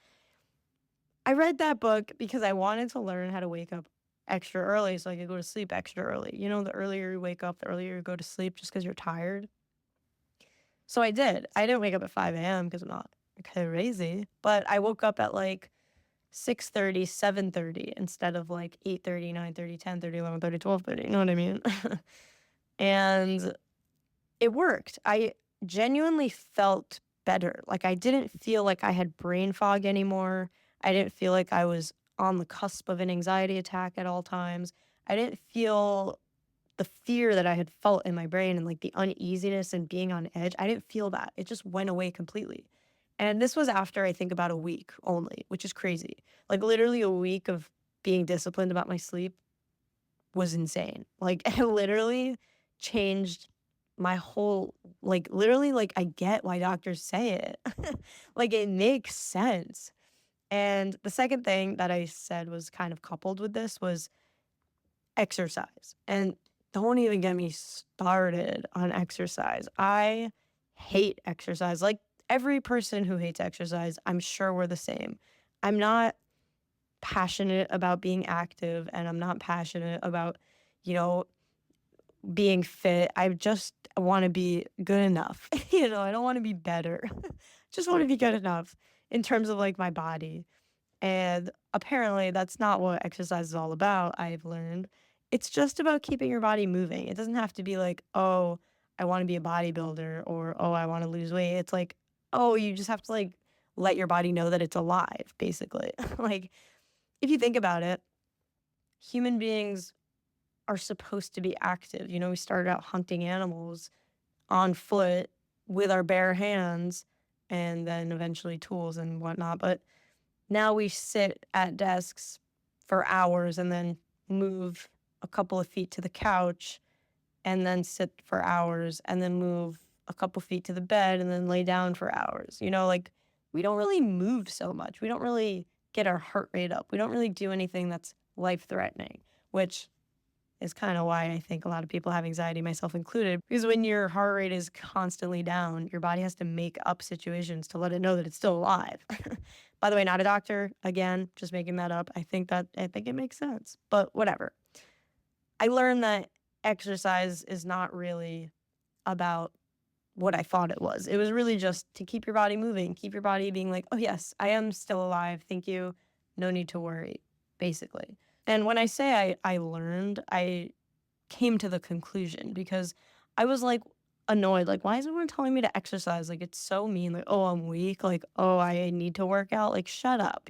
I read that book because I wanted to learn how to wake up extra early so I could go to sleep extra early. You know, the earlier you wake up, the earlier you go to sleep just because you're tired. So I did. I didn't wake up at 5 a.m. because I'm not crazy, but I woke up at like 6:30, 7:30 instead of like 8:30, 9:30, 10:30, 11:30, 12:30. You know what I mean? And it worked. I genuinely felt better. Like I didn't feel like I had brain fog anymore. I didn't feel like I was on the cusp of an anxiety attack at all times. I didn't feel the fear that I had felt in my brain and like the uneasiness and being on edge. I didn't feel that. It just went away completely. And this was after I think about a week only, which is crazy. Like literally a week of being disciplined about my sleep was insane. Like it literally changed my whole like literally like I get why doctors say it. Like it makes sense. And the second thing that I said was kind of coupled with this was exercise. And don't even get me started on exercise. I hate exercise. Like every person who hates exercise, I'm sure we're the same. I'm not passionate about being active and I'm not passionate about, you know, being fit. I just want to be good enough. I don't want to be better. Just want to be good enough in terms of like my body. And apparently, that's not what exercise is all about, I've learned. It's just about keeping your body moving. It doesn't have to be like, oh, I want to be a bodybuilder or, oh, I want to lose weight. It's like, oh, you just have to like let your body know that it's alive, basically. Like, if you think about it, human beings are supposed to be active. We started out hunting animals on foot with our bare hands and then eventually tools and whatnot. But now we sit at desks for hours and then move a couple of feet to the couch and then sit for hours and then move a couple feet to the bed and then lay down for hours. Like we don't really move so much. We don't really get our heart rate up. We don't really do anything that's life threatening, which is kind of why I think a lot of people have anxiety, myself included, because when your heart rate is constantly down, your body has to make up situations to let it know that it's still alive. By the way, not a doctor, again, just making that up. I think it makes sense, but whatever. I learned that exercise is not really about what I thought it was. It was really just to keep your body moving, keep your body being like, oh yes, I am still alive. Thank you. No need to worry, basically. And when I say I learned, I came to the conclusion because I was like annoyed. Like, why is everyone telling me to exercise? Like, it's so mean. Like, oh, I'm weak. Like, oh, I need to work out. Like, shut up.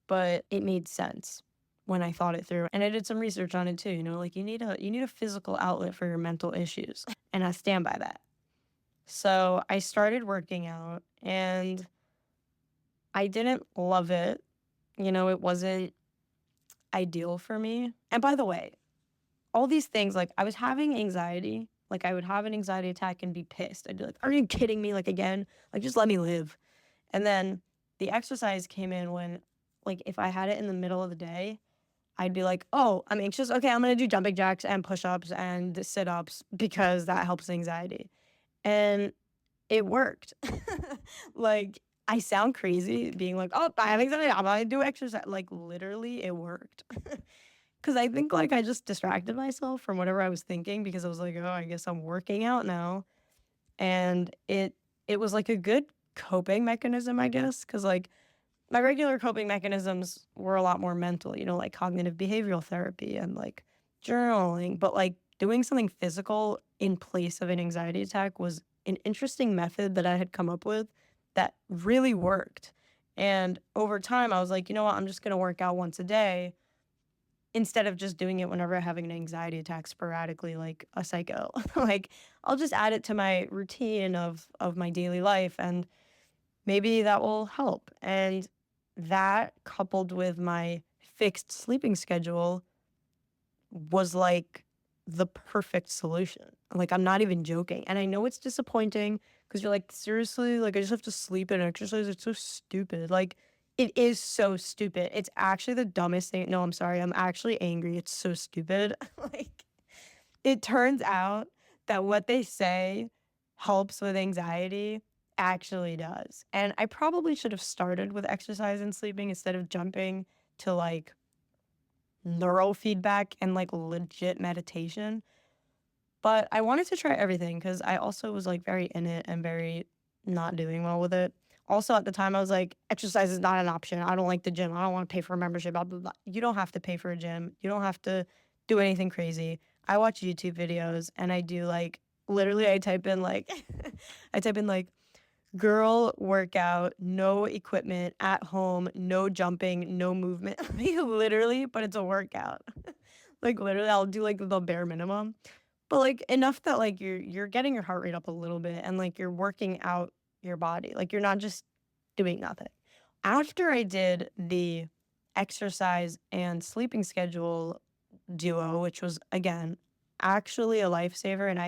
But it made sense when I thought it through. And I did some research on it too. Like you need a physical outlet for your mental issues. And I stand by that. So I started working out and I didn't love it. It wasn't ideal for me. And by the way, all these things, like I was having anxiety, like I would have an anxiety attack and be pissed. I'd be like, are you kidding me? Like again, like just let me live. And then the exercise came in when, like, if I had it in the middle of the day, I'd be like, oh, I'm anxious. Okay, I'm going to do jumping jacks and push ups and sit ups because that helps anxiety. And it worked. Like, I sound crazy being like, oh, I have anxiety. I'm going to do exercise. Like, literally, it worked. Because I think, like, I just distracted myself from whatever I was thinking because I was like, oh, I guess I'm working out now. And it was like a good coping mechanism, I guess. Because, like, my regular coping mechanisms were a lot more mental, like cognitive behavioral therapy and like journaling, but like doing something physical in place of an anxiety attack was an interesting method that I had come up with that really worked. And over time, I was like, you know what? I'm just going to work out once a day instead of just doing it whenever I'm having an anxiety attack sporadically, like a psycho. Like, I'll just add it to my routine of my daily life, and maybe that will help. And that, coupled with my fixed sleeping schedule, was like the perfect solution. Like, I'm not even joking. And I know it's disappointing because you're like, seriously, like, I just have to sleep and exercise. It's so stupid. Like, it is so stupid. It's actually the dumbest thing. No, I'm sorry. I'm actually angry. It's so stupid. Like, it turns out that what they say helps with anxiety actually does. And I probably should have started with exercise and sleeping instead of jumping to like neurofeedback and like legit meditation. But I wanted to try everything because I also was like very in it and very not doing well with it. Also, at the time, I was like, exercise is not an option. I don't like the gym. I don't want to pay for a membership. Blah, blah, blah. You don't have to pay for a gym. You don't have to do anything crazy. I watch YouTube videos and I do like, literally, I type in like, I type in like, girl workout, no equipment, at home, no jumping, no movement. Like, literally, but it's a workout. Like, literally, I'll do like the bare minimum, but like enough that like you're getting your heart rate up a little bit and like you're working out your body. Like, you're not just doing nothing. After I did the exercise and sleeping schedule duo, which was again actually a lifesaver, and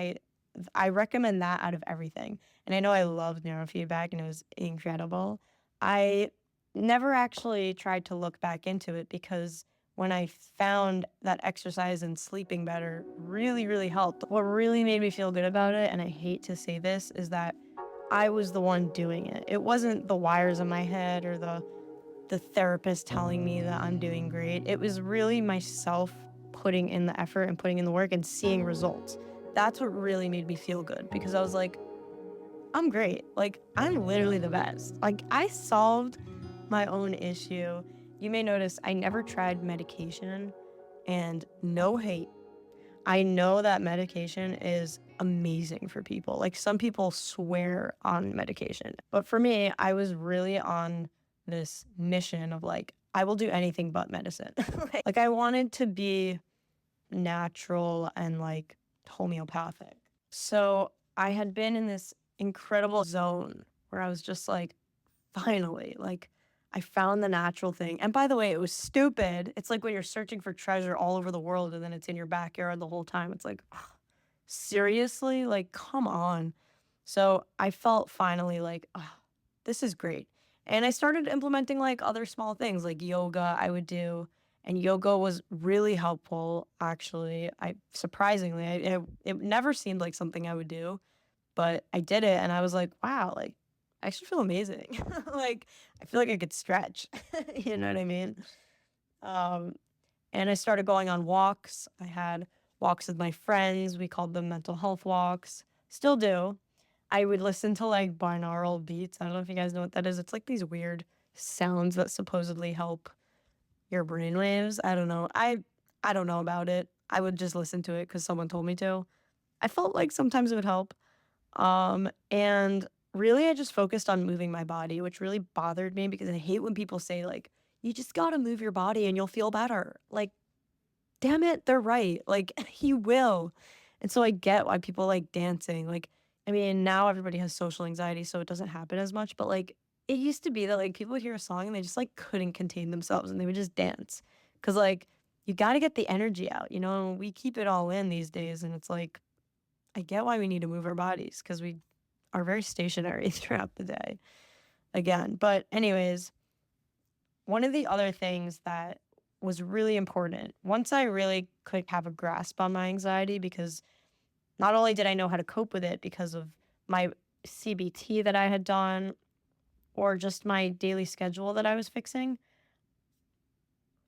I recommend that out of everything. And I know I loved neurofeedback and it was incredible. I never actually tried to look back into it because when I found that exercise and sleeping better really, really helped, what really made me feel good about it, and I hate to say this, is that I was the one doing it. It wasn't the wires in my head or the therapist telling me that I'm doing great. It was really myself putting in the effort and putting in the work and seeing results. That's what really made me feel good because I was like, I'm great. Like, I'm literally the best. Like, I solved my own issue. You may notice I never tried medication, and no hate. I know that medication is amazing for people. Like, some people swear on medication. But for me, I was really on this mission of like, I will do anything but medicine. Like, I wanted to be natural and like homeopathic. So I had been in this incredible zone where I was just like, finally, like, I found the natural thing. And by the way, it was stupid. It's like when you're searching for treasure all over the world and then it's in your backyard the whole time. It's like, seriously? Like, come on. So I felt finally like, this is great. And I started implementing like other small things like yoga I would do. And yoga was really helpful, actually. It never seemed like something I would do, but I did it and I was like, wow, like, I actually feel amazing. Like, I feel like I could stretch. You know what I mean? Um, and I started going on walks. I had walks with my friends. We called them mental health walks. Still do. I would listen to like binaural beats. I don't know if you guys know what that is. It's like these weird sounds that supposedly help your brainwaves. I don't know. I don't know about it. I would just listen to it because someone told me to. I felt like sometimes it would help. And really, I just focused on moving my body, which really bothered me because I hate when people say, like, you just gotta move your body and you'll feel better. Like, damn it, they're right. Like, you will. And so I get why people like dancing. Like, I mean, now everybody has social anxiety, so it doesn't happen as much. But like, it used to be that like people would hear a song and they just like couldn't contain themselves and they would just dance. Cause like, you gotta get the energy out, We keep it all in these days. And it's like, I get why we need to move our bodies because we are very stationary throughout the day again. But, anyways, one of the other things that was really important once I really could have a grasp on my anxiety, because not only did I know how to cope with it because of my CBT that I had done or just my daily schedule that I was fixing,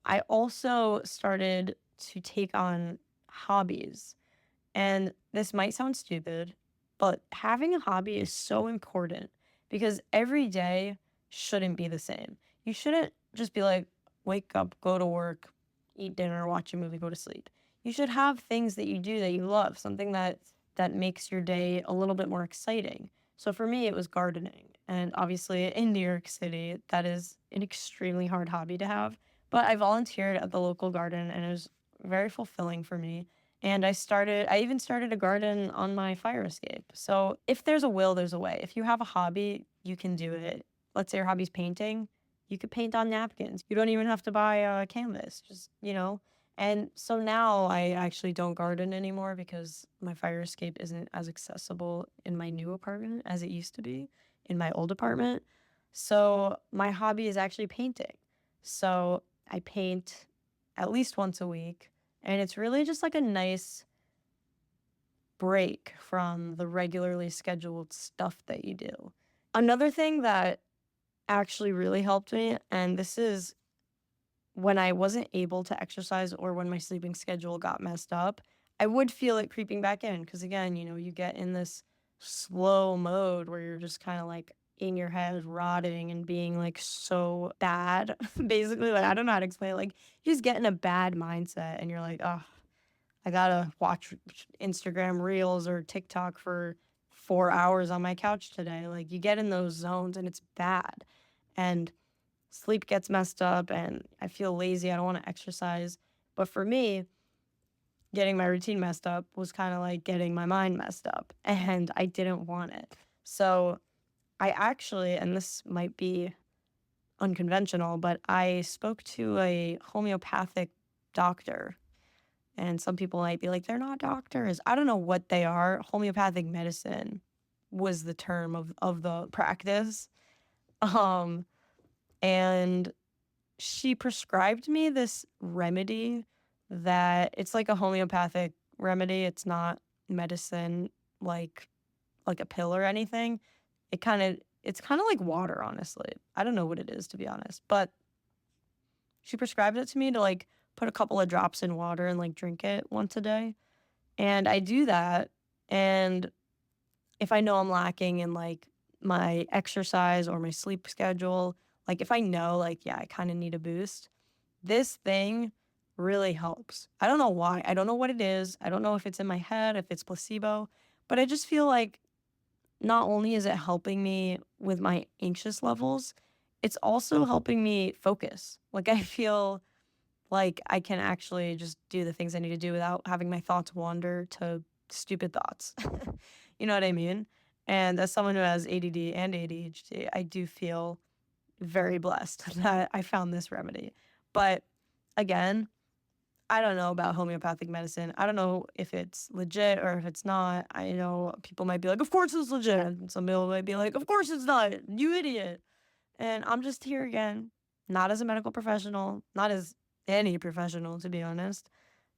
I also started to take on hobbies. And this might sound stupid, but having a hobby is so important because every day shouldn't be the same. you shouldn't just be like, wake up, go to work, eat dinner, watch a movie, go to sleep. You should have things that you do that you love, something that makes your day a little bit more exciting. So for me, it was gardening. And obviously in New York City, that is an extremely hard hobby to have. But I volunteered at the local garden and it was very fulfilling for me. And I even started a garden on my fire escape. So if there's a will, there's a way. If you have a hobby, you can do it. Let's say your hobby's painting, you could paint on napkins. You don't even have to buy a canvas, just. And so now I actually don't garden anymore because my fire escape isn't as accessible in my new apartment as it used to be in my old apartment. So my hobby is actually painting. So I paint at least once a week, and it's really just like a nice break from the regularly scheduled stuff that you do. Another thing that actually really helped me, and this is when I wasn't able to exercise or when my sleeping schedule got messed up, I would feel it creeping back in because, again, you get in this slow mode where you're just kind of like in your head rotting and being like so bad. Basically, like, I don't know how to explain it. Like, you just get in a bad mindset and you're like, oh, I gotta watch Instagram reels or TikTok for 4 hours on my couch today. Like, you get in those zones and it's bad. And sleep gets messed up and I feel lazy. I don't want to exercise. But for me, getting my routine messed up was kind of like getting my mind messed up and I didn't want it. So I actually, and this might be unconventional, but I spoke to a homeopathic doctor. And some people might be like, they're not doctors. I don't know what they are. Homeopathic medicine was the term of the practice. Um, and she prescribed me this remedy that it's like a homeopathic remedy. It's not medicine like a pill or anything. It's kind of like water, honestly. I don't know what it is, to be honest. But she prescribed it to me to like put a couple of drops in water and like drink it once a day. And I do that. And if I know I'm lacking in like my exercise or my sleep schedule, like if I know like, yeah, I kind of need a boost, this thing really helps. I don't know why. I don't know what it is. I don't know if it's in my head, if it's placebo, but I just feel like not only is it helping me with my anxious levels, it's also helping me focus. Like I feel like I can actually just do the things I need to do without having my thoughts wander to stupid thoughts. You know what I mean? And as someone who has ADD and ADHD, I do feel very blessed that I found this remedy. But again, I don't know about homeopathic medicine. I don't know if it's legit or if it's not. I know people might be like, of course it's legit. And some people might be like, of course it's not, you idiot. And I'm just here again, not as a medical professional, not as any professional, to be honest,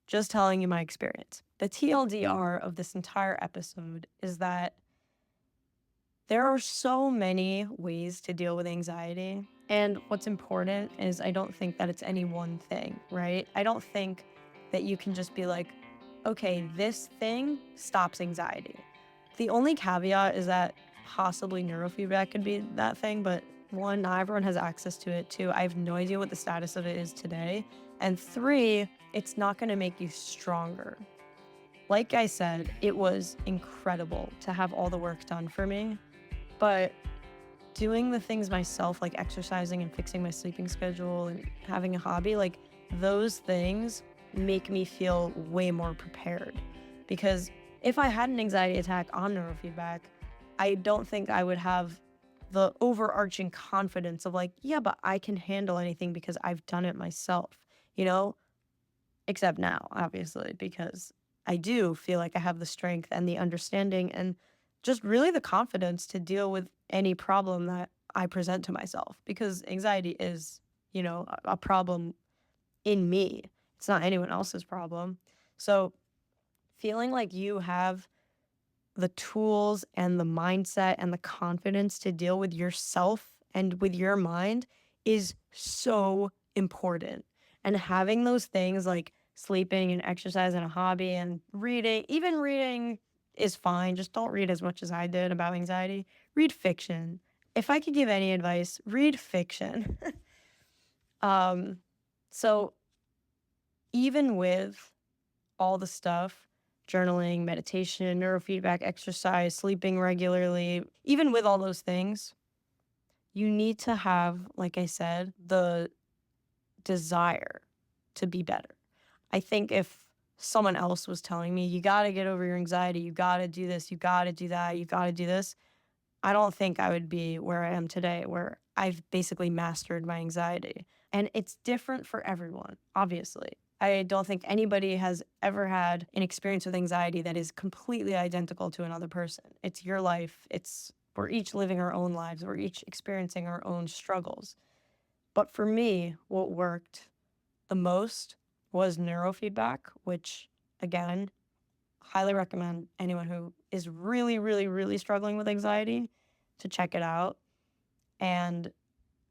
just telling you my experience. The TLDR of this entire episode is that there are so many ways to deal with anxiety. And what's important is I don't think that it's any one thing, right? I don't think that you can just be like, okay, this thing stops anxiety. The only caveat is that possibly neurofeedback could be that thing, but one, not everyone has access to it. Two, I have no idea what the status of it is today. And three, it's not going to make you stronger. Like I said, it was incredible to have all the work done for me. But doing the things myself, like exercising and fixing my sleeping schedule and having a hobby, like those things make me feel way more prepared. Because if I had an anxiety attack on neurofeedback, I don't think I would have the overarching confidence of like, yeah, but I can handle anything because I've done it myself, you know? Except now, obviously, because I do feel like I have the strength and the understanding and just really the confidence to deal with any problem that I present to myself because anxiety is, a problem in me. It's not anyone else's problem. So feeling like you have the tools and the mindset and the confidence to deal with yourself and with your mind is so important. And having those things like sleeping and exercise and a hobby and reading, even reading is fine. Just don't read as much as I did about anxiety. Read fiction. If I could give any advice, read fiction. So even with all the stuff, journaling, meditation, neurofeedback, exercise, sleeping regularly, even with all those things, you need to have, like I said, the desire to be better. I think if someone else was telling me, you got to get over your anxiety, you got to do this, you got to do that, you got to do this, I don't think I would be where I am today, where I've basically mastered my anxiety. And it's different for everyone, obviously. I don't think anybody has ever had an experience with anxiety that is completely identical to another person. It's your life. We're each living our own lives. We're each experiencing our own struggles. But for me, what worked the most was neurofeedback, which again, highly recommend anyone who is really, really, really struggling with anxiety to check it out. And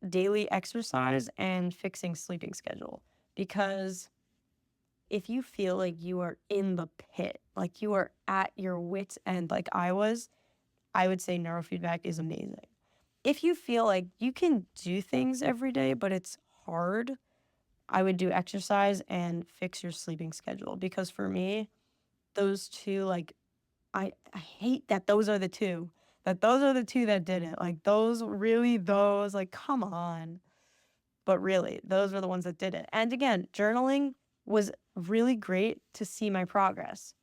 daily exercise and fixing sleeping schedule. Because if you feel like you are in the pit, like you are at your wits' end, like I was, I would say neurofeedback is amazing. If you feel like you can do things every day, but it's hard, I would do exercise and fix your sleeping schedule. Because for me, those two, like, I hate that those are the two. That those are the two that did it. Like, like, come on. But really, those were the ones that did it. And again, journaling was really great to see my progress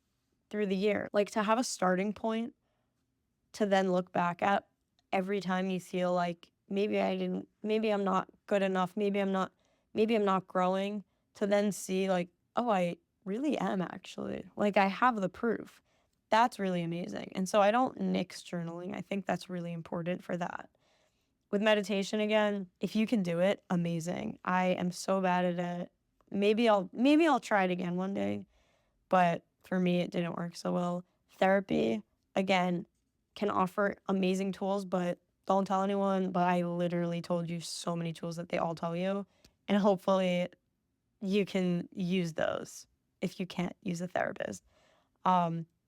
through the year. Like, to have a starting point to then look back at every time you feel like maybe I'm not good enough, maybe I'm not growing, to then see like, oh, I really am actually. Like, I have the proof. That's really amazing. And so I don't nix journaling. I think that's really important for that. With meditation, again, if you can do it, amazing. I am so bad at it. Maybe I'll try it again one day, but for me it didn't work so well. Therapy, again, can offer amazing tools, but don't tell anyone. But I literally told you so many tools that they all tell you, and hopefully you can use those if you can't use a therapist.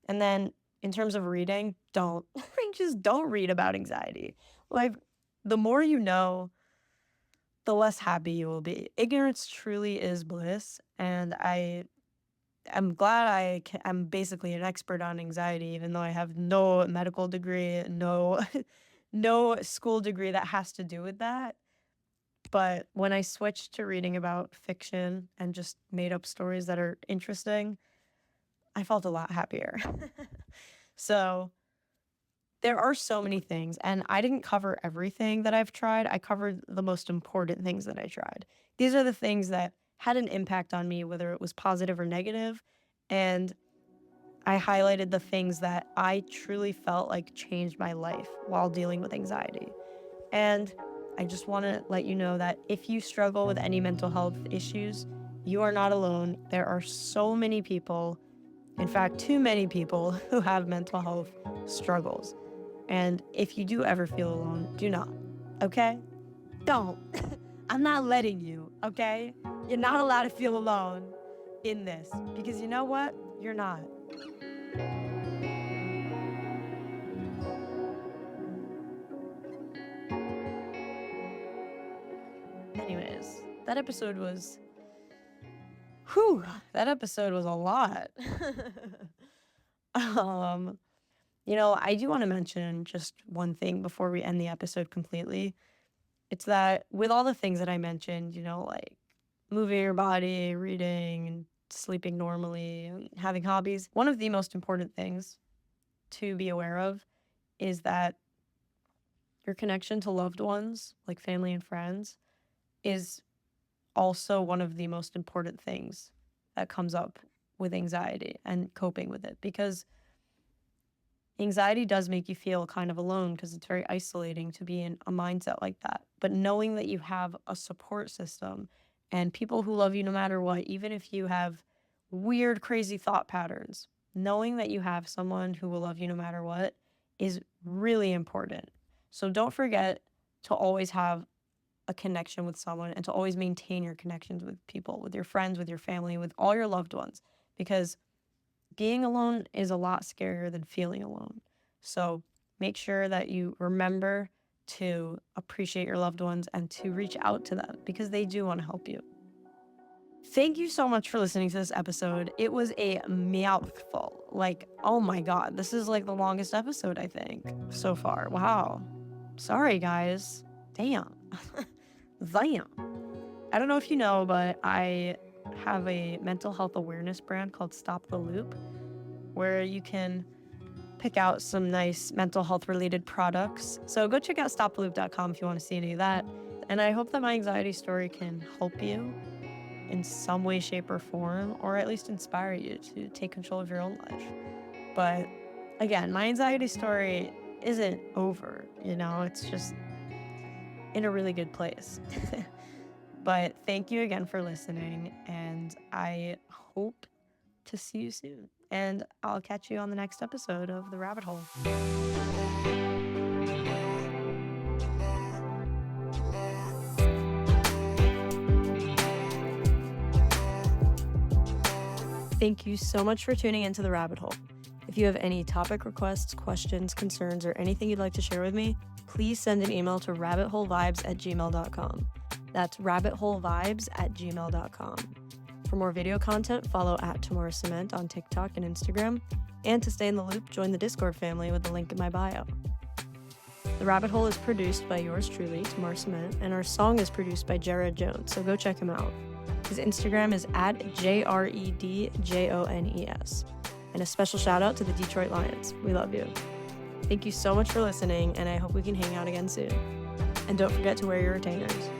And then in terms of reading, just don't read about anxiety. Like, the more you know, the less happy you will be. Ignorance truly is bliss, and I'm glad I'm basically an expert on anxiety, even though I have no medical degree, no no school degree that has to do with that. But when I switched to reading about fiction and just made up stories that are interesting, I felt a lot happier. So there are so many things, and I didn't cover everything that I've tried. I covered the most important things that I tried. These are the things that had an impact on me, whether it was positive or negative, and I highlighted the things that I truly felt like changed my life while dealing with anxiety. And I just want to let you know that if you struggle with any mental health issues, you are not alone. There are so many people, in fact, too many people, who have mental health struggles. And if you do ever feel alone, do not, okay? Don't. I'm not letting you, okay? You're not allowed to feel alone in this, because you know what? You're not. Anyways, that episode was, that episode was a lot. um, I do want to mention just one thing before we end the episode completely. It's that with all the things that I mentioned, like moving your body, reading, and sleeping normally, and having hobbies, one of the most important things to be aware of is that your connection to loved ones, like family and friends, is also one of the most important things that comes up with anxiety and coping with it, because anxiety does make you feel kind of alone, because it's very isolating to be in a mindset like that. But knowing that you have a support system and people who love you no matter what, even if you have weird, crazy thought patterns, knowing that you have someone who will love you no matter what is really important. So don't forget to always have a connection with someone, and to always maintain your connections with people, with your friends, with your family, with all your loved ones, because being alone is a lot scarier than feeling alone. So make sure that you remember to appreciate your loved ones and to reach out to them because they do want to help you. Thank you so much for listening to this episode. It was a mouthful. Like, oh my God, this is like the longest episode, I think, so far. Wow. Sorry, guys. Damn. Damn. I don't know if you know, but I have a mental health awareness brand called Stop the Loop, where you can pick out some nice mental health related products. So go check out stoptheloop.com if you want to see any of that. And I hope that my anxiety story can help you in some way, shape, or form, or at least inspire you to take control of your own life. But again, my anxiety story isn't over, it's just in a really good place. But thank you again for listening, and I hope to see you soon. And I'll catch you on the next episode of The Rabbit Hole. Thank you so much for tuning into The Rabbit Hole. If you have any topic requests, questions, concerns, or anything you'd like to share with me, please send an email to rabbitholevibes@gmail.com. That's rabbitholevibes@gmail.com. For more video content, follow @TamaraCement on TikTok and Instagram. And to stay in the loop, join the Discord family with the link in my bio. The Rabbit Hole is produced by yours truly, Tamara Cement, and our song is produced by Jared Jones, so go check him out. His Instagram is @JREDJONES. And a special shout out to the Detroit Lions. We love you. Thank you so much for listening, and I hope we can hang out again soon. And don't forget to wear your retainers.